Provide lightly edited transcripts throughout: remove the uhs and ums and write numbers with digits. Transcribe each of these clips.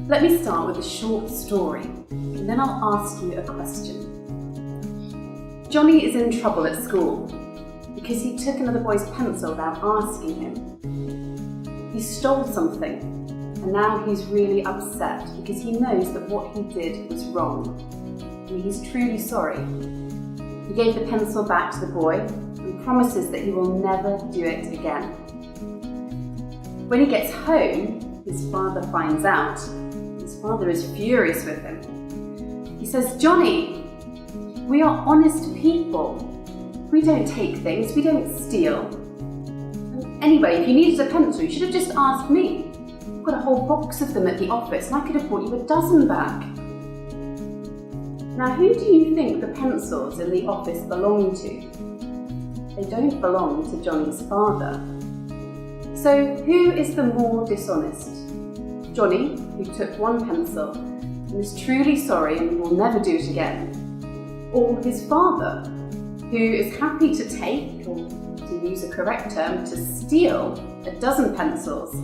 Let me start with a short story, and then I'll ask you a question. Johnny is in trouble at school because he took another boy's pencil without asking him. He stole something, and now he's really upset because he knows that what he did was wrong, and he's truly sorry. He gave the pencil back to the boy and promises that he will never do it again. When he gets home, his father finds out. His father is furious with him. He says, "Johnny, we are honest people. We don't take things, we don't steal. And anyway, if you needed a pencil, you should have just asked me. I've got a whole box of them at the office, and I could have brought you a dozen back." Now, who do you think the pencils in the office belong to? They don't belong to Johnny's father. So who is the more dishonest? Johnny, who took one pencil and is truly sorry and will never do it again, or his father, who is happy to take, or to use a correct term, to steal a dozen pencils,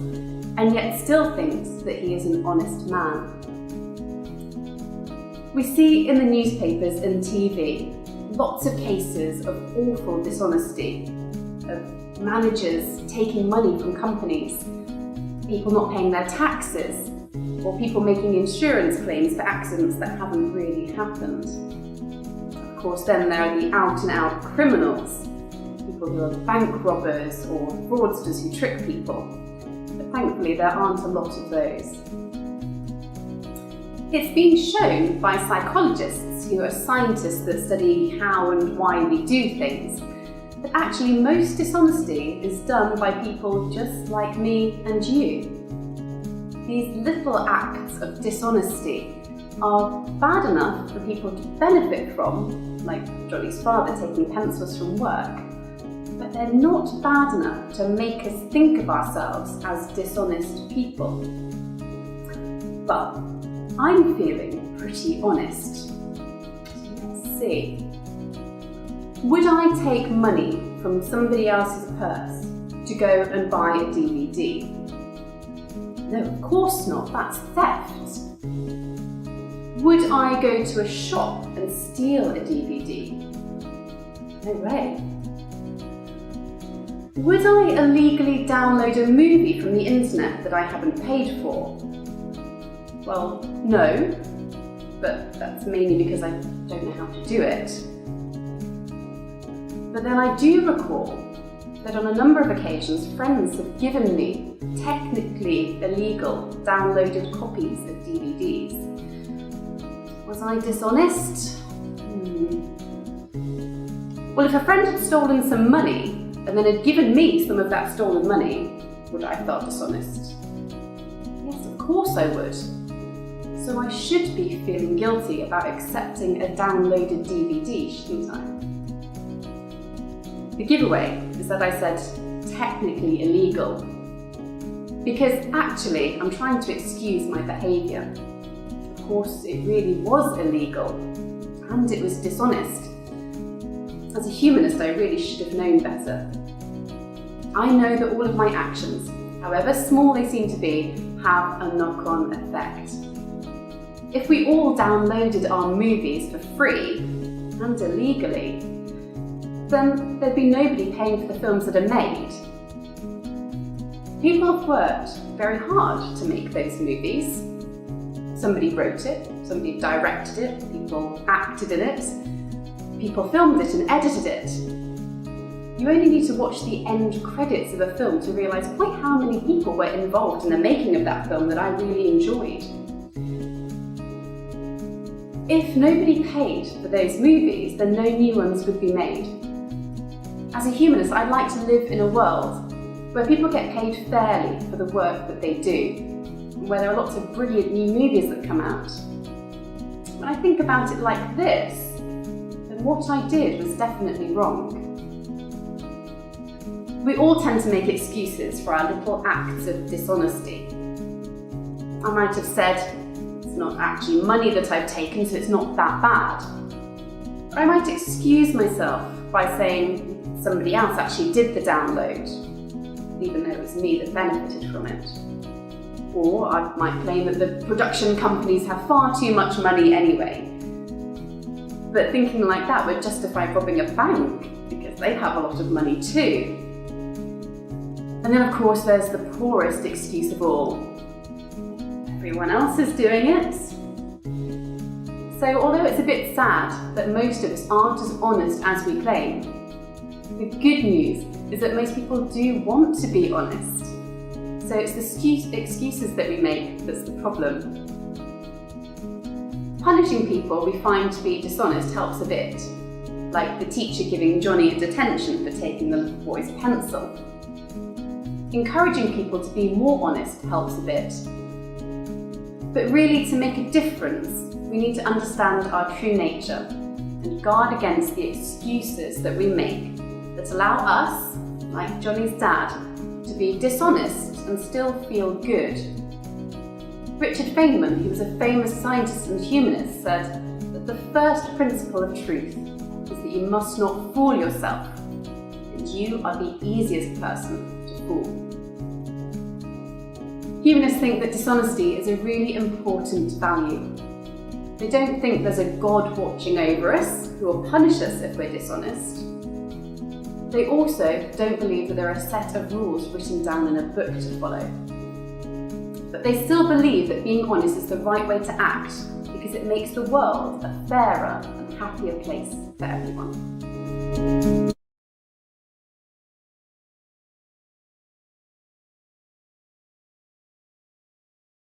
and yet still thinks that he is an honest man? We see in the newspapers and TV lots of cases of awful dishonesty, of managers taking money from companies, people not paying their taxes, or people making insurance claims for accidents that haven't really happened. Of course, then there are the out-and-out criminals, people who are bank robbers or fraudsters who trick people. But thankfully, there aren't a lot of those. It's been shown by psychologists, who are scientists that study how and why we do things, that actually most dishonesty is done by people just like me and you. These little acts of dishonesty are bad enough for people to benefit from, like Johnny's father taking pencils from work, but they're not bad enough to make us think of ourselves as dishonest people. But I'm feeling pretty honest. Let's see. Would I take money from somebody else's purse to go and buy a DVD? No, of course not. That's theft. Would I go to a shop and steal a DVD? No way. Would I illegally download a movie from the internet that I haven't paid for? Well, no, but that's mainly because I don't know how to do it. But then I do recall that on a number of occasions, friends have given me technically illegal downloaded copies of DVDs. Was I dishonest? Well, if a friend had stolen some money and then had given me some of that stolen money, would I have felt dishonest? Yes, of course I would. So I should be feeling guilty about accepting a downloaded DVD, shouldn't I? The giveaway is that I said technically illegal, because actually I'm trying to excuse my behaviour. Of course, it really was illegal, and it was dishonest. As a humanist, I really should have known better. I know that all of my actions, however small they seem to be, have a knock-on effect. If we all downloaded our movies for free and illegally, then there'd be nobody paying for the films that are made. People have worked very hard to make those movies. Somebody wrote it, somebody directed it, people acted in it, people filmed it and edited it. You only need to watch the end credits of a film to realise quite how many people were involved in the making of that film that I really enjoyed. If nobody paid for those movies, then no new ones would be made. As a humanist, I'd like to live in a world where people get paid fairly for the work that they do, and where there are lots of brilliant new movies that come out. When I think about it like this, then what I did was definitely wrong. We all tend to make excuses for our little acts of dishonesty. I might have said, it's not actually money that I've taken, so it's not that bad. Or I might excuse myself by saying somebody else actually did the download, even though it was me that benefited from it. Or I might claim that the production companies have far too much money anyway. But thinking like that would justify robbing a bank, because they have a lot of money too. And then of course there's the poorest excuse of all. Everyone else is doing it. So although it's a bit sad that most of us aren't as honest as we claim, the good news is that most people do want to be honest. So it's the excuses that we make that's the problem. Punishing people we find to be dishonest helps a bit, like the teacher giving Johnny a detention for taking the little boy's pencil. Encouraging people to be more honest helps a bit. But really, to make a difference, we need to understand our true nature and guard against the excuses that we make that allow us, like Johnny's dad, to be dishonest and still feel good. Richard Feynman, who was a famous scientist and humanist, said that the first principle of truth is that you must not fool yourself, and you are the easiest person to fool. Humanists think that dishonesty is a really important value. They don't think there's a God watching over us who will punish us if we're dishonest. They also don't believe that there are a set of rules written down in a book to follow. But they still believe that being honest is the right way to act because it makes the world a fairer and happier place for everyone.